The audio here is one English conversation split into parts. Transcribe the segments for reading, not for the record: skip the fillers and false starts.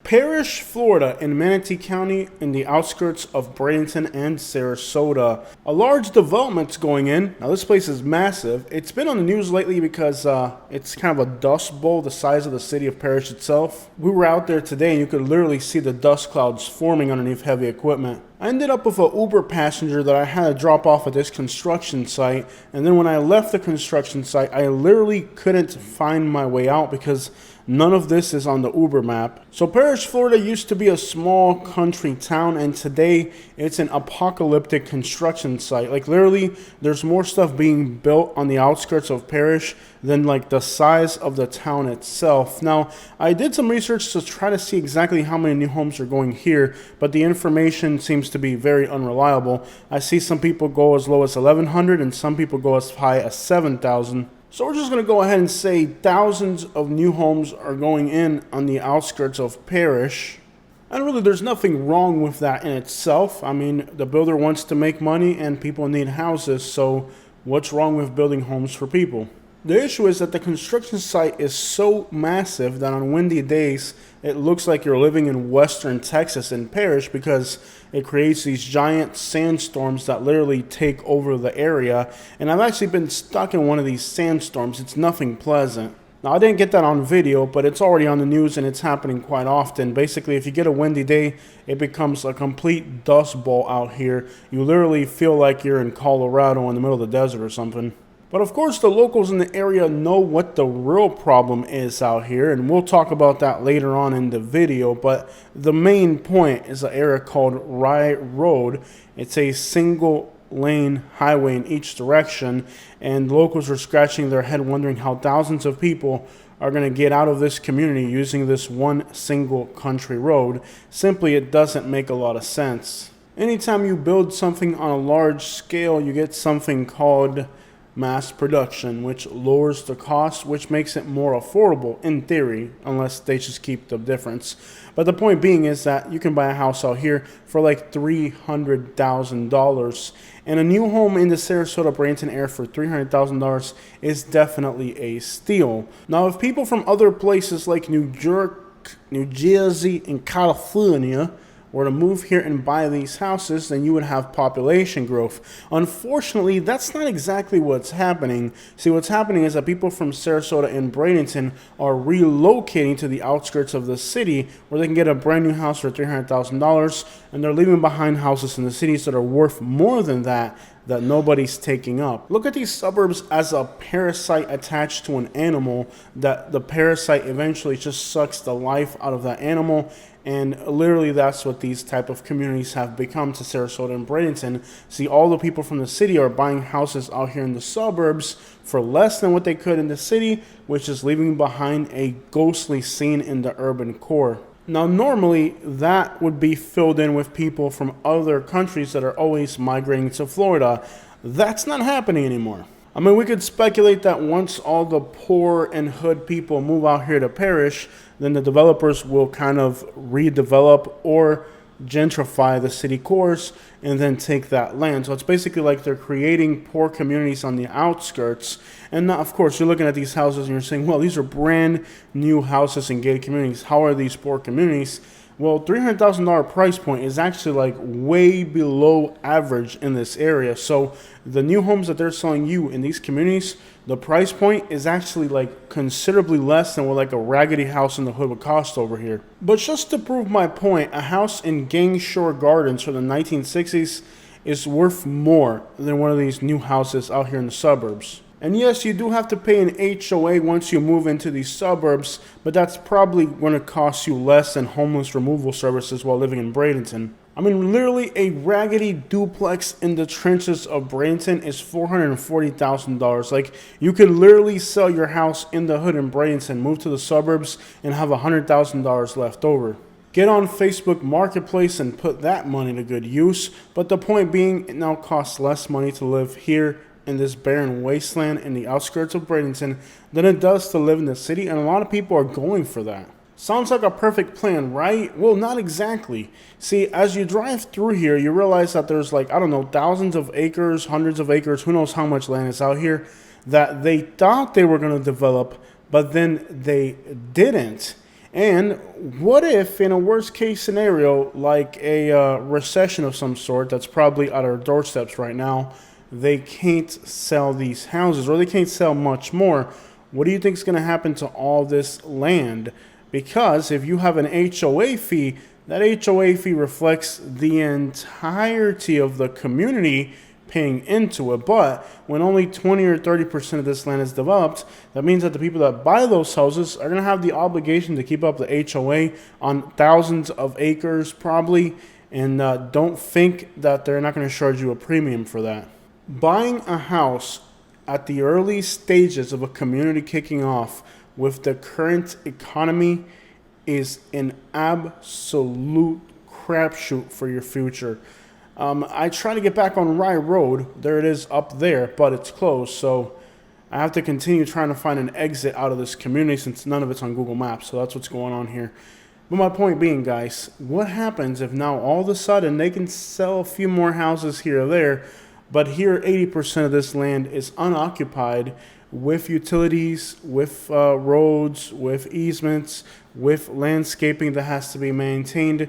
Parrish, Florida, in Manatee County in the outskirts of Bradenton and Sarasota. A large development's going in. Now, this place is massive. It's been on the news lately because it's kind of a dust bowl the size of the city of Parrish itself. We were out there today and you could literally see the dust clouds forming underneath heavy equipment. I ended up with an Uber passenger that I had to drop off at this construction site, and then when I left the construction site, I literally couldn't find my way out because none of this is on the Uber map. So Parrish, Florida used to be a small country town, and today it's an apocalyptic construction site. Like literally, there's more stuff being built on the outskirts of Parrish than like the size of the town itself. Now, I did some research to try to see exactly how many new homes are going here, but the information seems to be very unreliable. I see some people go as low as 1,100 and some people go as high as 7,000. So we're just going to go ahead and say thousands of new homes are going in on the outskirts of Parrish. And really, there's nothing wrong with that in itself. I mean, the builder wants to make money and people need houses, so what's wrong with building homes for people? The issue is that the construction site is so massive that on windy days, it looks like you're living in western Texas in Parrish because it creates these giant sandstorms that literally take over the area. And I've actually been stuck in one of these sandstorms. It's nothing pleasant. Now, I didn't get that on video, but it's already on the news and it's happening quite often. Basically, if you get a windy day, it becomes a complete dust bowl out here. You literally feel like you're in Colorado in the middle of the desert or something. But of course, the locals in the area know what the real problem is out here, and we'll talk about that later on in the video. But the main point is an area called Rye Road. It's a single lane highway in each direction, and locals are scratching their head wondering how thousands of people are going to get out of this community using this one single country road. Simply, it doesn't make a lot of sense. Anytime you build something on a large scale, you get something called mass production, which lowers the cost, which makes it more affordable in theory, unless they just keep the difference. But the point being is that you can buy a house out here for like $300,000, and a new home in the Sarasota Bradenton area for $300,000 is definitely a steal. Now, if people from other places like New York, New Jersey, and California were to move here and buy these houses, then you would have population growth. Unfortunately, that's not exactly what's happening. See, what's happening is that people from Sarasota and Bradenton are relocating to the outskirts of the city where they can get a brand new house for $300,000, and they're leaving behind houses in the cities that are worth more than that nobody's taking up. Look at these suburbs as a parasite attached to an animal, that the parasite eventually just sucks the life out of that animal. And literally that's what these type of communities have become to Sarasota and Bradenton. See, all the people from the city are buying houses out here in the suburbs for less than what they could in the city, which is leaving behind a ghostly scene in the urban core. Now, normally that would be filled in with people from other countries that are always migrating to Florida. That's not happening anymore. I mean, we could speculate that once all the poor and hood people move out here to Parrish, then the developers will kind of redevelop or gentrify the city cores and then take that land. So it's basically like they're creating poor communities on the outskirts. And now, of course, you're looking at these houses and you're saying, well, these are brand new houses in gated communities. How are these poor communities? Well, $300,000 price point is actually like way below average in this area. So the new homes that they're selling you in these communities, the price point is actually like considerably less than what like a raggedy house in the hood would cost over here. But just to prove my point, a house in Gang Shore Gardens from the 1960s is worth more than one of these new houses out here in the suburbs. And yes, you do have to pay an HOA once you move into these suburbs, but that's probably going to cost you less than homeless removal services while living in Bradenton. I mean, literally a raggedy duplex in the trenches of Bradenton is $440,000. Like, you could literally sell your house in the hood in Bradenton, move to the suburbs, and have $100,000 left over. Get on Facebook Marketplace and put that money to good use. But the point being, it now costs less money to live here in this barren wasteland in the outskirts of Bradenton than it does to live in the city, and a lot of people are going for that. Sounds like a perfect plan, right? Well, not exactly. See, as you drive through here, you realize that there's like, I don't know, thousands of acres, hundreds of acres, who knows how much land is out here that they thought they were going to develop, but then they didn't. And what if, in a worst case scenario, like a recession of some sort that's probably at our doorsteps right now, they can't sell these houses or they can't sell much more? What do you think is going to happen to all this land? Because if you have an HOA fee, that HOA fee reflects the entirety of the community paying into it. But when only 20 or 30% of this land is developed, that means that the people that buy those houses are going to have the obligation to keep up the HOA on thousands of acres probably, and don't think that they're not going to charge you a premium for that. Buying a house at the early stages of a community kicking off with the current economy is an absolute crapshoot for your future. I try to get back on Rye Road. There it is up there, but it's closed. So I have to continue trying to find an exit out of this community since none of it's on Google Maps. So that's what's going on here. But my point being, guys, what happens if now all of a sudden they can sell a few more houses here or there, but here 80% of this land is unoccupied with utilities, with roads, with easements, with landscaping that has to be maintained?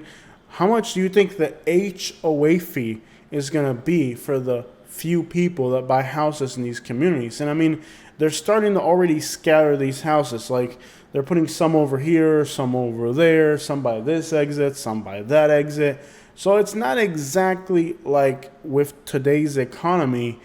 How much do you think the HOA fee is going to be for the few people that buy houses in these communities? And I mean, they're starting to already scatter these houses. Like, they're putting some over here, some over there, some by this exit, some by that exit. So it's not exactly like with today's economy,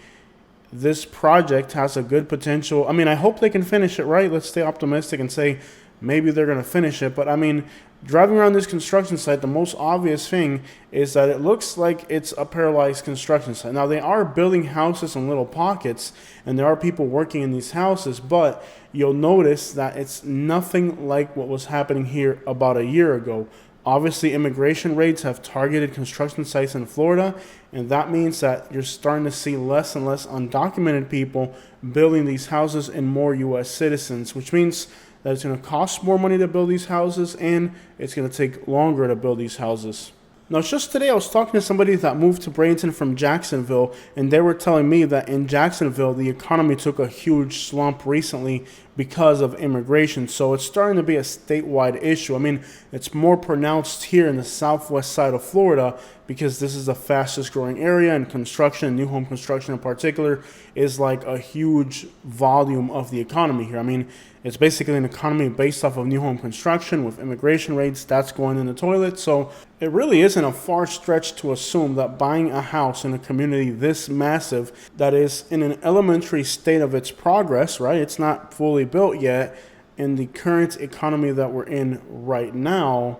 this project has a good potential. I mean, I hope they can finish it, right? Let's stay optimistic and say maybe they're going to finish it. But I mean, driving around this construction site, the most obvious thing is that it looks like it's a Paralize construction site. Now, they are building houses in little pockets, and there are people working in these houses, but you'll notice that it's nothing like what was happening here about a year ago. Obviously, immigration raids have targeted construction sites in Florida, and that means that you're starting to see less and less undocumented people building these houses and more U.S. citizens, which means that it's going to cost more money to build these houses, and it's going to take longer to build these houses. Now, just today I was talking to somebody that moved to Bradenton from Jacksonville, and they were telling me that in Jacksonville, the economy took a huge slump recently because of immigration. So it's starting to be a statewide issue. I mean, it's more pronounced here in the southwest side of Florida because this is the fastest growing area, and construction, new home construction in particular, is like a huge volume of the economy here. I mean, it's basically an economy based off of new home construction. With immigration rates, that's going in the toilet. So it really isn't a far stretch to assume that buying a house in a community this massive, that is in an elementary state of its progress, right? It's not fully built yet. In the current economy that we're in right now,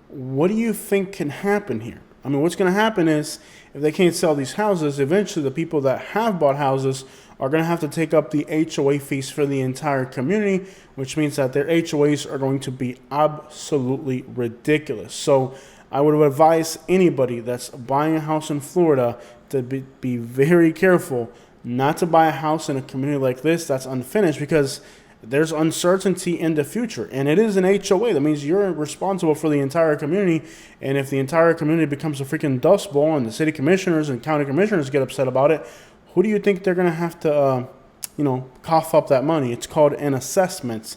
what do you think can happen here? I mean, what's going to happen is if they can't sell these houses, eventually the people that have bought houses are going to have to take up the HOA fees for the entire community, which means that their HOAs are going to be absolutely ridiculous. So I would advise anybody that's buying a house in Florida to be very careful not to buy a house in a community like this that's unfinished, because there's uncertainty in the future, and it is an HOA. That means you're responsible for the entire community, and if the entire community becomes a freaking dust bowl and the city commissioners and county commissioners get upset about it, who do you think they're going to have to, cough up that money? It's called an assessment,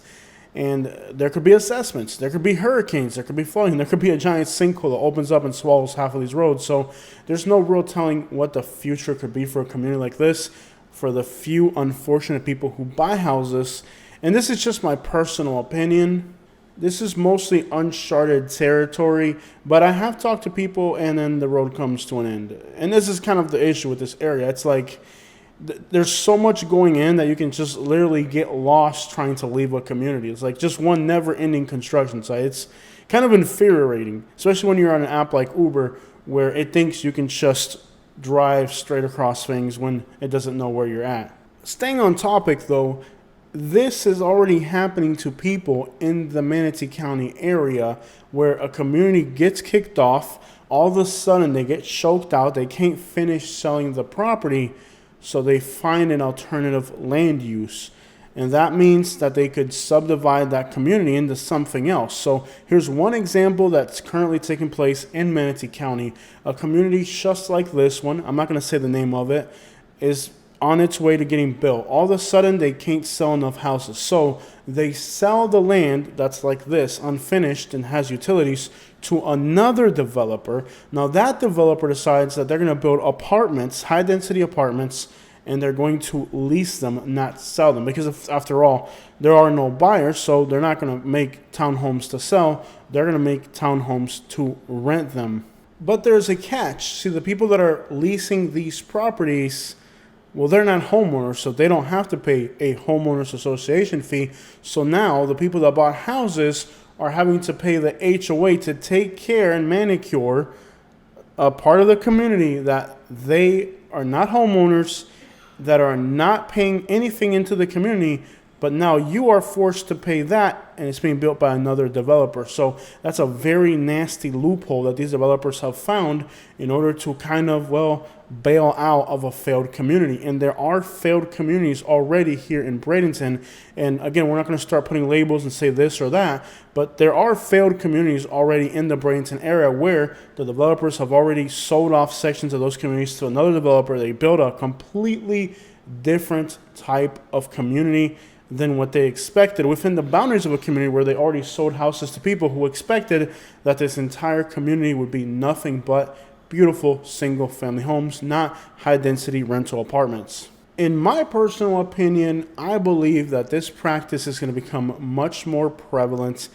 and there could be assessments, there could be hurricanes, there could be flooding, there could be a giant sinkhole that opens up and swallows half of these roads. So there's no real telling what the future could be for a community like this, for the few unfortunate people who buy houses. And this is just my personal opinion. This is mostly uncharted territory, but I have talked to people and then the road comes to an end. And this is kind of the issue with this area. It's like there's so much going in that you can just literally get lost trying to leave a community. It's like just one never-ending construction site. It's kind of infuriating, especially when you're on an app like Uber where it thinks you can just drive straight across things when it doesn't know where you're at. Staying on topic, though, this is already happening to people in the Manatee County area where a community gets kicked off. All of a sudden, they get choked out. They can't finish selling the property, so they find an alternative land use. And that means that they could subdivide that community into something else. So here's one example that's currently taking place in Manatee County. A community just like this one, I'm not going to say the name of it, is on its way to getting built. All of a sudden, they can't sell enough houses. So they sell the land that's like this, unfinished and has utilities, to another developer. Now that developer decides that they're going to build apartments, high density apartments, and they're going to lease them, not sell them. Because after all, there are no buyers, so they're not going to make townhomes to sell. They're going to make townhomes to rent them. But there's a catch. See, the people that are leasing these properties, well, they're not homeowners, so they don't have to pay a homeowners association fee. So now the people that bought houses are having to pay the HOA to take care and manicure a part of the community that they are not homeowners, that are not paying anything into the community, but now you are forced to pay that, and it's being built by another developer. So that's a very nasty loophole that these developers have found in order to kind of, well, bail out of a failed community. And there are failed communities already here in Bradenton. And again, we're not going to start putting labels and say this or that, but there are failed communities already in the Bradenton area where the developers have already sold off sections of those communities to another developer. They build a completely different type of community than what they expected within the boundaries of a community where they already sold houses to people who expected that this entire community would be nothing but beautiful single family homes, not high density rental apartments. In my personal opinion, I believe that this practice is going to become much more prevalent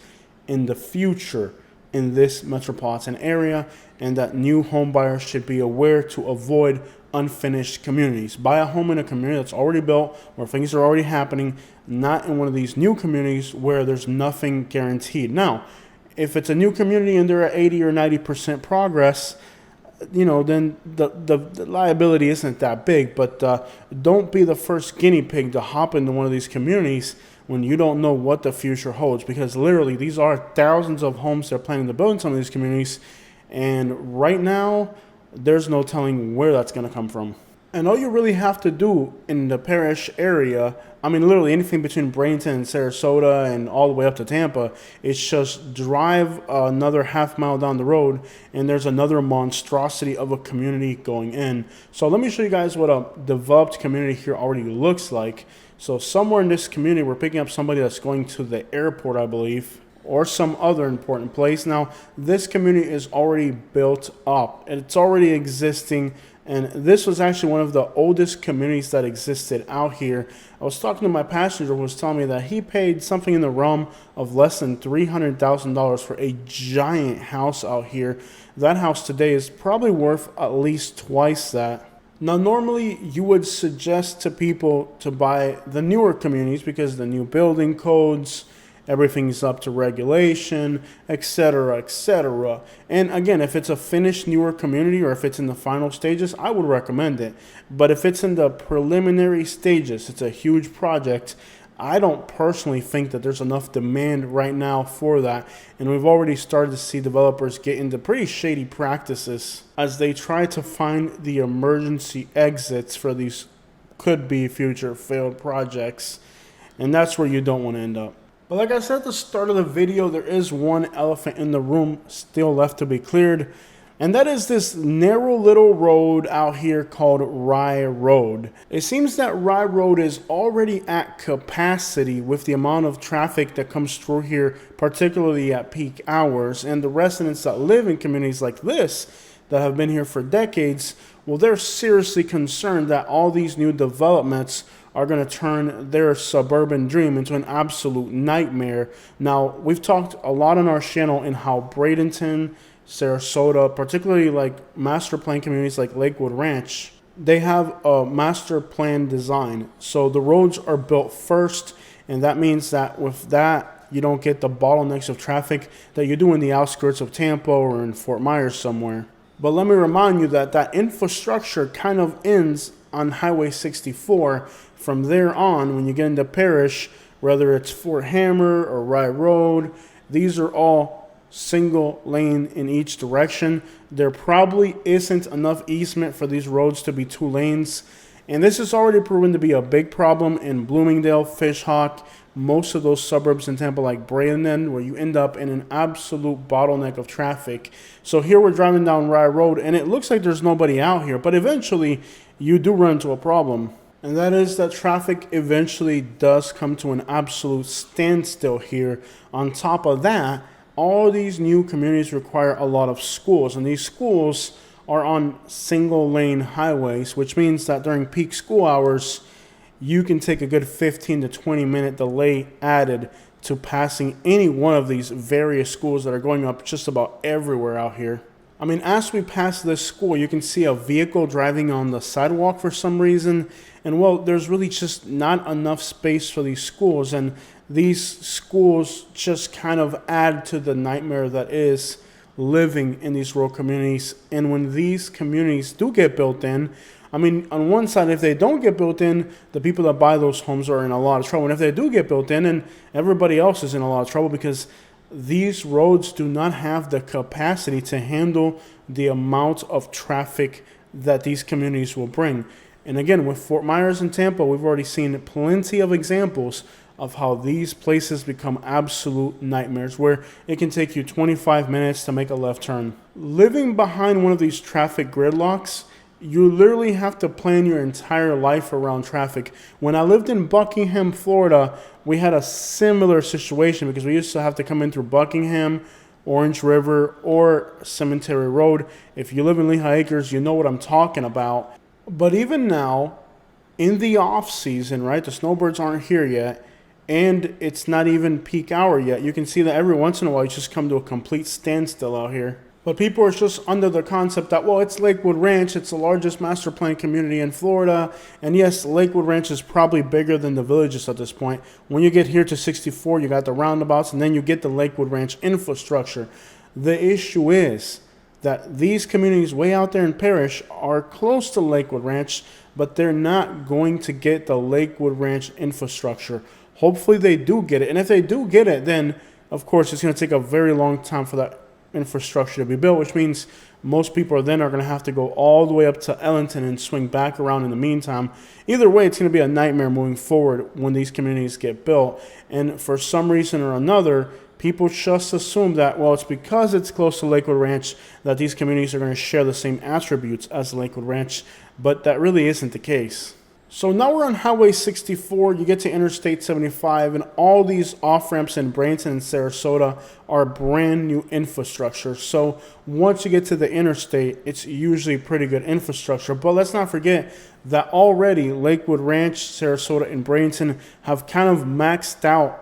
in the future in this metropolitan area, and that new home buyers should be aware to avoid unfinished communities. Buy a home in a community that's already built, where things are already happening, not in one of these new communities where there's nothing guaranteed. Now, if it's a new community and they're at 80 or 90% progress, then the liability isn't that big. But don't be the first guinea pig to hop into one of these communities when you don't know what the future holds, because literally these are thousands of homes they're planning to build in some of these communities, and right now there's no telling where that's going to come from. And all you really have to do in the Parrish area, I mean, literally anything between Bradenton and Sarasota and all the way up to Tampa, is just drive another half mile down the road, and there's another monstrosity of a community going in. So let me show you guys what a developed community here already looks like. So somewhere in this community, we're picking up somebody that's going to the airport, I believe, or some other important place. Now, this community is already built up, and it's already existing. And this was actually one of the oldest communities that existed out here. I was talking to my passenger who was telling me that he paid something in the realm of less than $300,000 for a giant house out here. That house today is probably worth at least twice that. Now, normally you would suggest to people to buy the newer communities because the new building codes, everything's up to regulation, etc., etc. And again, if it's a finished newer community or if it's in the final stages, I would recommend it. But if it's in the preliminary stages, it's a huge project, I don't personally think that there's enough demand right now for that. And we've already started to see developers get into pretty shady practices as they try to find the emergency exits for these could-be future failed projects. And that's where you don't want to end up. But like I said at the start of the video, there is one elephant in the room still left to be cleared. And that is this narrow little road out here called Rye Road. It seems that Rye Road is already at capacity with the amount of traffic that comes through here, particularly at peak hours. And the residents that live in communities like this, that have been here for decades, well, they're seriously concerned that all these new developments are going to turn their suburban dream into an absolute nightmare. Now, we've talked a lot on our channel in how Bradenton, Sarasota, particularly like master plan communities like Lakewood Ranch, they have a master plan design. So the roads are built first, and that means that with that, you don't get the bottlenecks of traffic that you do in the outskirts of Tampa or in Fort Myers somewhere. But let me remind you that that infrastructure kind of ends on Highway 64. From there on, when you get into Parrish, whether it's Fort Hammer or Rye Road, these are all single lane in each direction. There probably isn't enough easement for these roads to be 2 lanes. And this is already proven to be a big problem in Bloomingdale, Fishhawk, most of those suburbs in Tampa like Bradenton, where you end up in an absolute bottleneck of traffic. So here we're driving down Rye Road, and it looks like there's nobody out here, but eventually you do run into a problem. And that is that traffic eventually does come to an absolute standstill here. On top of that, all these new communities require a lot of schools, and these schools are on single lane highways, which means that during peak school hours, you can take a good 15 to 20 minute delay added to passing any one of these various schools that are going up just about everywhere out here. I mean, as we pass this school, you can see a vehicle driving on the sidewalk for some reason. And well, there's really just not enough space for these schools. And these schools just kind of add to the nightmare that is living in these rural communities. And when these communities do get built in, I mean, on one side, if they don't get built in, the people that buy those homes are in a lot of trouble. And if they do get built in, and everybody else is in a lot of trouble because these roads do not have the capacity to handle the amount of traffic that these communities will bring. And again, with Fort Myers and Tampa, we've already seen plenty of examples of how these places become absolute nightmares, where it can take you 25 minutes to make a left turn. Living behind one of these traffic gridlocks, you literally have to plan your entire life around traffic. When I lived in Buckingham, Florida, we had a similar situation because we used to have to come in through Buckingham, Orange River, or Cemetery Road. If you live in Lehigh Acres, you know what I'm talking about. But even now, in the off season, right, the snowbirds aren't here yet, and it's not even peak hour yet. You can see that every once in a while, you just come to a complete standstill out here. But people are just under the concept that, well, it's Lakewood Ranch. It's the largest master plan community in Florida. And yes, Lakewood Ranch is probably bigger than the Villages at this point. When you get here to 64, you got the roundabouts, and then you get the Lakewood Ranch infrastructure. The issue is that these communities way out there in Parrish are close to Lakewood Ranch, but they're not going to get the Lakewood Ranch infrastructure. Hopefully they do get it. And if they do get it, then, of course, it's going to take a very long time for that infrastructure to be built, which means most people are going to have to go all the way up to Ellington and swing back around in the meantime. Either way, it's going to be a nightmare moving forward when these communities get built. And for some reason or another, people just assume that, well, it's because it's close to Lakewood Ranch that these communities are going to share the same attributes as Lakewood Ranch, but that really isn't the case. So now we're on Highway 64, you get to Interstate 75, and all these off-ramps in Bradenton and Sarasota are brand new infrastructure. So once you get to the interstate, it's usually pretty good infrastructure. But let's not forget that already Lakewood Ranch, Sarasota, and Bradenton have kind of maxed out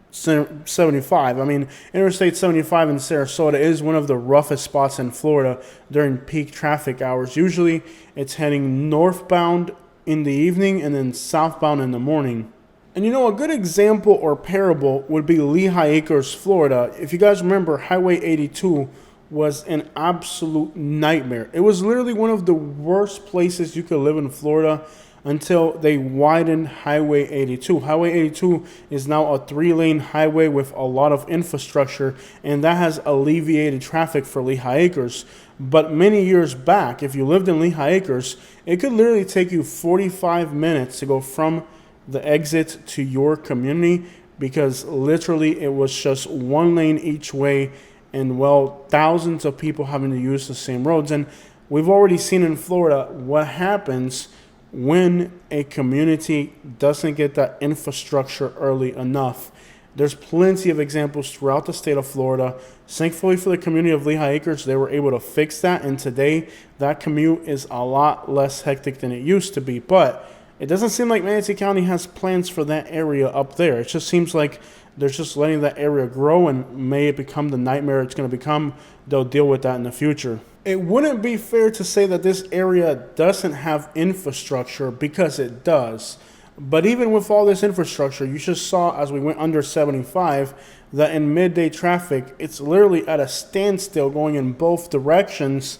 75. I mean, Interstate 75 in Sarasota is one of the roughest spots in Florida during peak traffic hours. Usually it's heading northbound in the evening and then southbound in the morning. And you know, a good example or parable would be Lehigh Acres, Florida. If you guys remember, Highway 82 was an absolute nightmare. It was literally one of the worst places you could live in Florida until they widened Highway 82. Highway 82 is now a 3-lane highway with a lot of infrastructure, and that has alleviated traffic for Lehigh Acres. But many years back, if you lived in Lehigh Acres, it could literally take you 45 minutes to go from the exit to your community, because literally it was just 1 lane each way, and well, thousands of people having to use the same roads. And we've already seen in Florida what happens when a community doesn't get that infrastructure early enough. There's plenty of examples throughout the state of Florida. Thankfully for the community of Lehigh Acres, they were able to fix that, and today that commute is a lot less hectic than it used to be. But it doesn't seem like Manatee County has plans for that area up there. It just seems like they're just letting that area grow, and may it become the nightmare it's going to become, they'll deal with that in the future. It wouldn't be fair to say that this area doesn't have infrastructure, because it does. But even with all this infrastructure, you just saw as we went under 75 that in midday traffic, it's literally at a standstill going in both directions.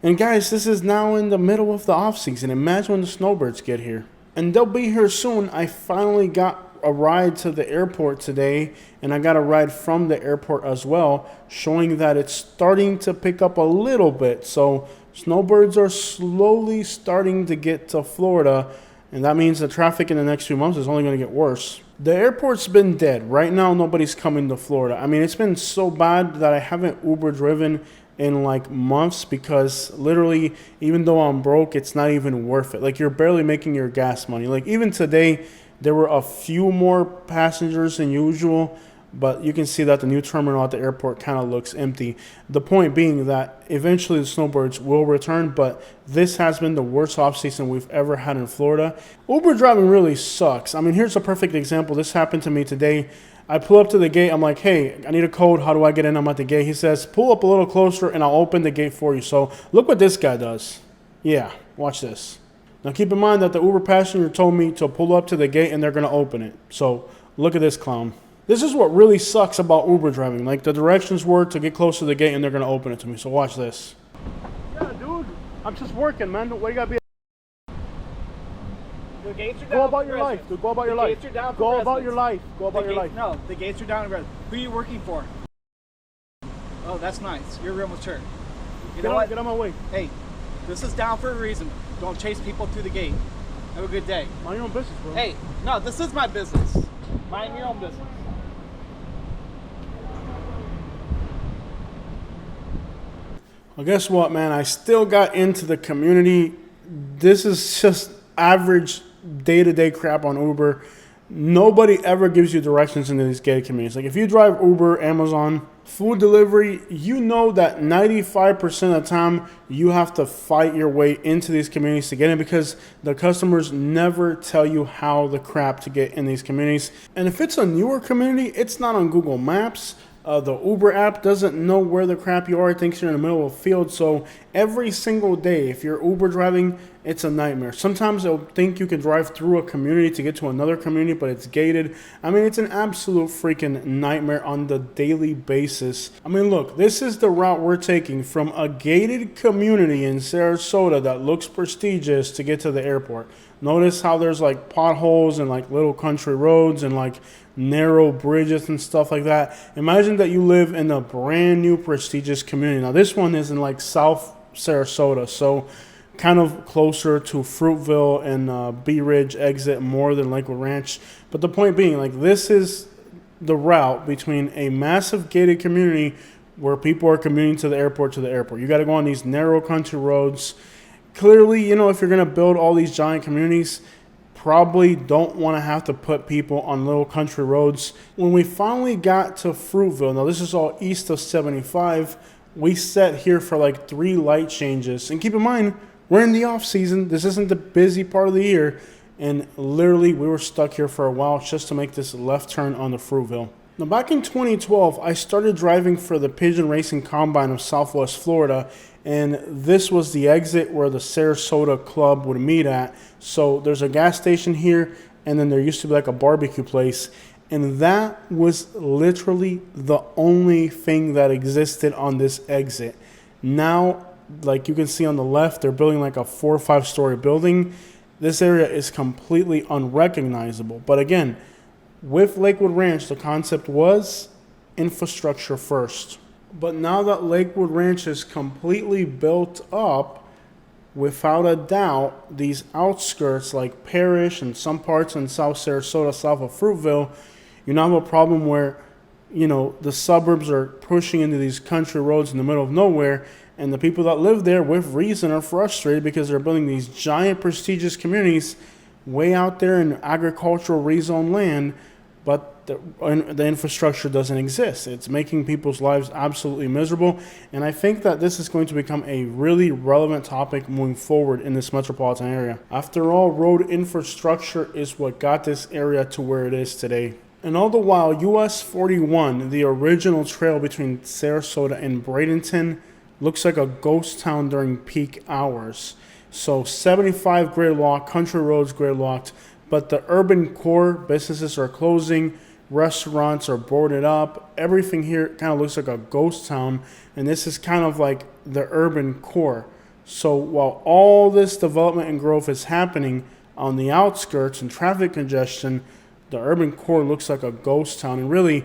And guys, this is now in the middle of the off season. Imagine when the snowbirds get here. And they'll be here soon. I finally got a ride to the airport today, and I got a ride from the airport as well, showing that it's starting to pick up a little bit. So snowbirds are slowly starting to get to Florida, and that means the traffic in the next few months is only going to get worse. The airport's been dead. Right now, nobody's coming to Florida. I mean, it's been so bad that I haven't Uber driven in like months, because literally, even though I'm broke, it's not even worth it. Like, you're barely making your gas money. Like, even today, there were a few more passengers than usual, but you can see that the new terminal at the airport kind of looks empty. The point being that eventually the snowbirds will return, but this has been the worst off season we've ever had in Florida. Uber driving really sucks. I mean, here's a perfect example. This happened to me today. I pull up to the gate. I'm like, hey, I need a code. How do I get in? I'm at the gate. He says, pull up a little closer and I'll open the gate for you. So look what this guy does. Yeah, watch this. Now keep in mind that the Uber passenger told me to pull up to the gate and they're going to open it. So look at this clown. This is what really sucks about Uber driving. Like, the directions were to get close to the gate and they're going to open it to me. So watch this. Yeah, dude. I'm just working, man. What you got to be? The gates are down. Go about your life, dude. Go about your life. Go about your life. Go about your life. No, the gates are down. Who are you working for? Oh, that's nice. You're real mature. You know what? Get on my way. Hey, this is down for a reason. Don't chase people through the gate. Have a good day. Mind your own business, bro. Hey, no, this is my business. Mind your own business. Well, guess what, man? I still got into the community. This is just average day-to-day crap on Uber. Nobody ever gives you directions into these gated communities. Like, if you drive Uber, Amazon, food delivery, you know that 95% of the time you have to fight your way into these communities to get in, because the customers never tell you how the crap to get in these communities. And if it's a newer community, it's not on Google Maps. The Uber app doesn't know where the crap you are. It thinks you're in the middle of a field. So every single day, if you're Uber driving, it's a nightmare. Sometimes they'll think you can drive through a community to get to another community, but it's gated. I mean, it's an absolute freaking nightmare on the daily basis. I mean, look, this is the route we're taking from a gated community in Sarasota that looks prestigious to get to the airport. Notice how there's like potholes and like little country roads and like narrow bridges and stuff like that. Imagine that you live in a brand new prestigious community. Now this one is in like South Sarasota, so kind of closer to Fruitville and Bee Ridge exit more than Lakewood Ranch. But the point being, like, this is the route between a massive gated community where people are commuting to the airport. You got to go on these narrow country roads. Clearly, you know, if you're going to build all these giant communities, probably don't want to have to put people on little country roads. When we finally got to Fruitville, now this is all east of 75, we sat here for like 3 light changes. And keep in mind, we're in the off season. This isn't the busy part of the year. And literally, we were stuck here for a while just to make this left turn on the Fruitville. Now, back in 2012, I started driving for the Pigeon Racing Combine of Southwest Florida, and this was the exit where the Sarasota club would meet at. So there's a gas station here, and then there used to be like a barbecue place, and that was literally the only thing that existed on this exit. Now, like you can see on the left, they're building like a 4 or 5 story building. This area is completely unrecognizable. But again, with Lakewood Ranch, the concept was infrastructure first. But now that Lakewood Ranch is completely built up, without a doubt, these outskirts like Parrish and some parts in South Sarasota, south of Fruitville, you now have a problem where, you know, the suburbs are pushing into these country roads in the middle of nowhere, and the people that live there, with reason, are frustrated because they're building these giant prestigious communities way out there in agricultural rezoned land, but the infrastructure doesn't exist. It's making people's lives absolutely miserable, and I think that this is going to become a really relevant topic moving forward in this metropolitan area. After all, road infrastructure is what got this area to where it is today. And all the while, US 41, the original trail between Sarasota and Bradenton, looks like a ghost town during peak hours. So 75 gridlocked, country roads gridlocked, but the urban core businesses are closing, restaurants are boarded up. Everything here kind of looks like a ghost town, and this is kind of like the urban core. So while all this development and growth is happening on the outskirts and traffic congestion, the urban core looks like a ghost town. And really,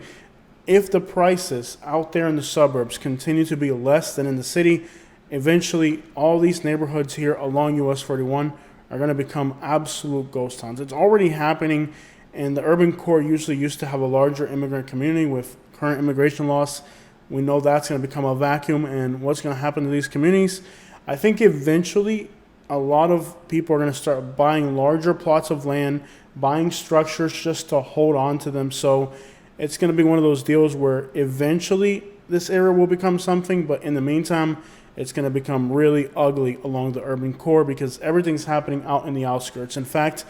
if the prices out there in the suburbs continue to be less than in the city, eventually all these neighborhoods here along US 41 are going to become absolute ghost towns. It's already happening, and the urban core usually used to have a larger immigrant community. With current immigration laws, We know that's going to become a vacuum, and what's going to happen to these communities? I think eventually a lot of people are going to start buying larger plots of land, buying structures just to hold on to them. So it's going to be one of those deals where eventually this area will become something, but in the meantime, it's going to become really ugly along the urban core because everything's happening out in the outskirts. In fact,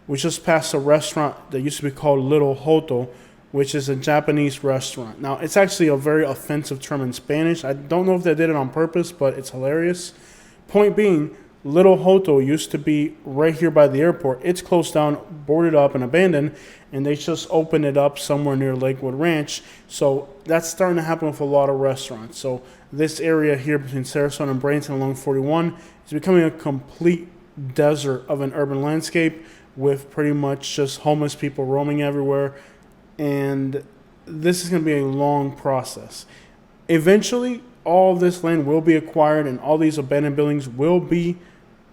we just passed a restaurant that used to be called Little Hoto, which is a Japanese restaurant. Now, it's actually a very offensive term in Spanish. I don't know if they did it on purpose, but it's hilarious. Point being, Little Hoto used to be right here by the airport. It's closed down, boarded up, and abandoned, and they just opened it up somewhere near Lakewood Ranch. So that's starting to happen with a lot of restaurants. So this area here between Sarasota and Bradenton along 41 is becoming a complete desert of an urban landscape with pretty much just homeless people roaming everywhere. And this is going to be a long process. Eventually, all this land will be acquired and all these abandoned buildings will be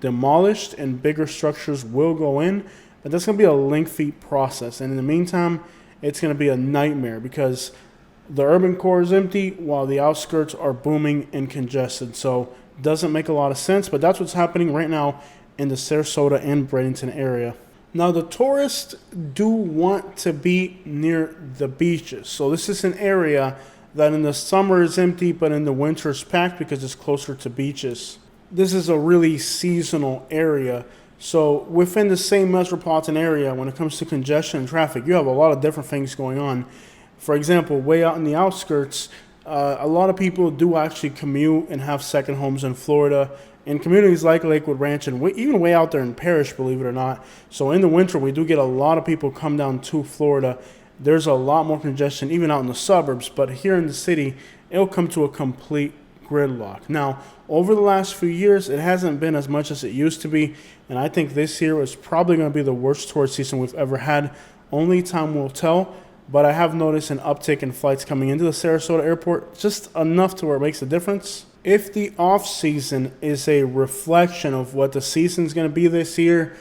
demolished and bigger structures will go in. But that's going to be a lengthy process. And in the meantime, it's going to be a nightmare because the urban core is empty while the outskirts are booming and congested. So it doesn't make a lot of sense, but that's what's happening right now in the Sarasota and Bradenton area. Now, the tourists do want to be near the beaches. So this is an area that in the summer is empty, but in the winter is packed because it's closer to beaches. This is a really seasonal area. So within the same metropolitan area, when it comes to congestion and traffic, you have a lot of different things going on. For example, way out in the outskirts, a lot of people do actually commute and have second homes in Florida, in communities like Lakewood Ranch and even way out there in Parrish, believe it or not. So in the winter, we do get a lot of people come down to Florida. There's a lot more congestion even out in the suburbs, but here in the city, it'll come to a complete gridlock. Now, over the last few years, it hasn't been as much as it used to be, and I think this year is probably going to be the worst tourist season we've ever had. Only time will tell, but I have noticed an uptick in flights coming into the Sarasota airport, just enough to where it makes a difference. If the off-season is a reflection of what the season's going to be this year,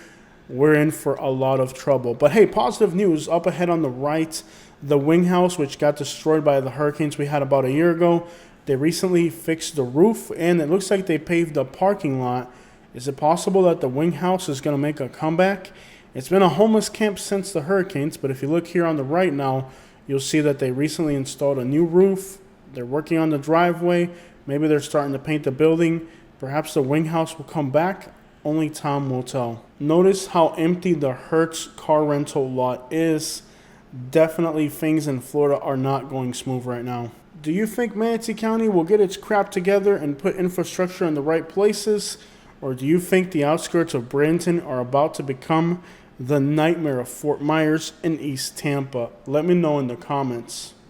we're in for a lot of trouble. But hey, positive news up ahead on the right, the wing house, which got destroyed by the hurricanes we had about a year ago, they recently fixed the roof, and it looks like they paved the parking lot. Is it possible that the wing house is going to make a comeback? It's been a homeless camp since the hurricanes, but if you look here on the right now, you'll see that they recently installed a new roof. They're working on the driveway. Maybe they're starting to paint the building. Perhaps the wing house will come back. Only time will tell. Notice how empty the Hertz car rental lot is. Definitely things in Florida are not going smooth right now. Do you think Manatee County will get its crap together and put infrastructure in the right places? Or do you think the outskirts of Bradenton are about to become the nightmare of Fort Myers and East Tampa? Let me know in the comments.